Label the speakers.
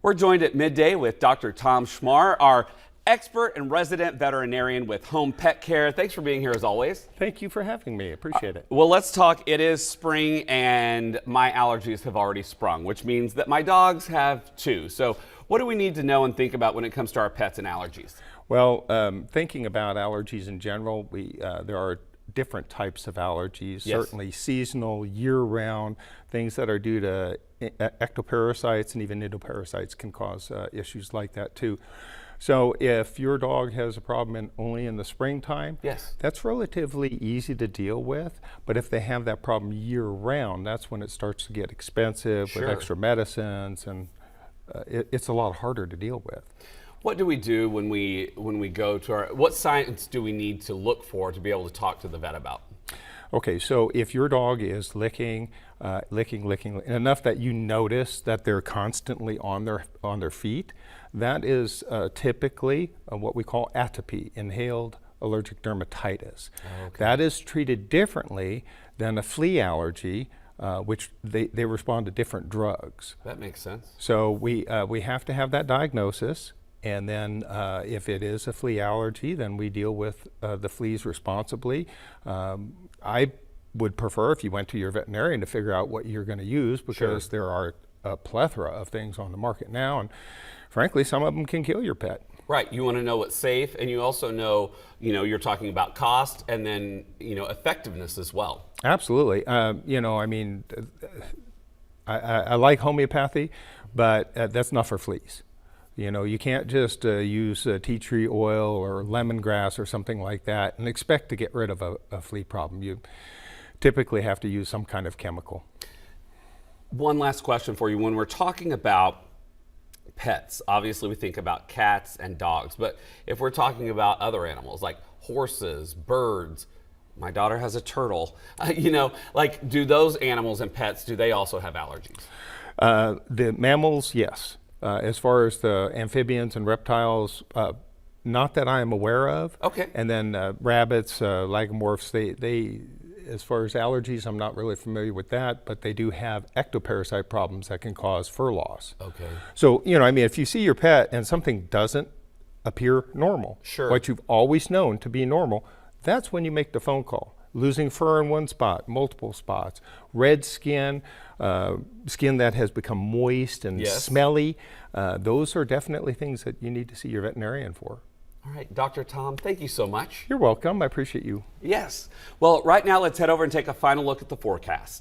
Speaker 1: We're joined at midday with Dr. Tom Schmar, our expert and resident veterinarian with Home Pet Care. Thanks for being here as always.
Speaker 2: Thank you for having me. Appreciate it.
Speaker 1: Well, let's talk. It is spring and my allergies have already sprung, which means that my dogs have too. So what do we need to know and think about when it comes to our pets and allergies?
Speaker 2: Well, thinking about allergies in general, there are different types of allergies,
Speaker 1: Yes.
Speaker 2: certainly seasonal, year-round, things that are due to ectoparasites and even endoparasites can cause issues like that too. So if your dog has a problem only in the springtime,
Speaker 1: Yes.
Speaker 2: that's relatively easy to deal with. But if they have that problem year-round, that's when it starts to get expensive
Speaker 1: Sure.
Speaker 2: with extra medicines, and it's a lot harder to deal with.
Speaker 1: What do we do when we go to our, what signs do we need to look for to be able to talk to the vet about?
Speaker 2: Okay, so if your dog is licking enough that you notice that they're constantly on their feet, that is typically what we call atopy, inhaled allergic dermatitis.
Speaker 1: Okay.
Speaker 2: That is treated differently than a flea allergy, which they respond to different drugs.
Speaker 1: That makes sense.
Speaker 2: So we have to have that diagnosis. And then if it is a flea allergy, then we deal with the fleas responsibly. I would prefer if you went to your veterinarian to figure out what you're going to use, because there are a plethora of things on the market now, and frankly, some of them can kill your pet.
Speaker 1: Right. You want to know what's safe, and you also know, you're talking about cost and then, effectiveness as well.
Speaker 2: Absolutely. I mean, I like homeopathy, but that's not for fleas. You can't just use tea tree oil or lemongrass or something like that and expect to get rid of a flea problem. You typically have to use some kind of chemical.
Speaker 1: One last question for you. When we're talking about pets, obviously we think about cats and dogs, but if we're talking about other animals like horses, birds, my daughter has a turtle, do those animals and pets, do they also have allergies?
Speaker 2: The mammals, yes. As far as the amphibians and reptiles, not that I am aware of.
Speaker 1: Okay.
Speaker 2: And then rabbits, lagomorphs, they, as far as allergies, I'm not really familiar with that, but they do have ectoparasite problems that can cause fur loss.
Speaker 1: Okay.
Speaker 2: So, if you see your pet and something doesn't appear normal, what you've always known to be normal, that's when you make the phone call. Losing fur in one spot, multiple spots, red skin, skin that has become moist and smelly. Those are definitely things that you need to see your veterinarian for.
Speaker 1: All right, Dr. Tom, thank you so much.
Speaker 2: You're welcome. I appreciate you.
Speaker 1: Yes. Well, right now let's head over and take a final look at the forecast.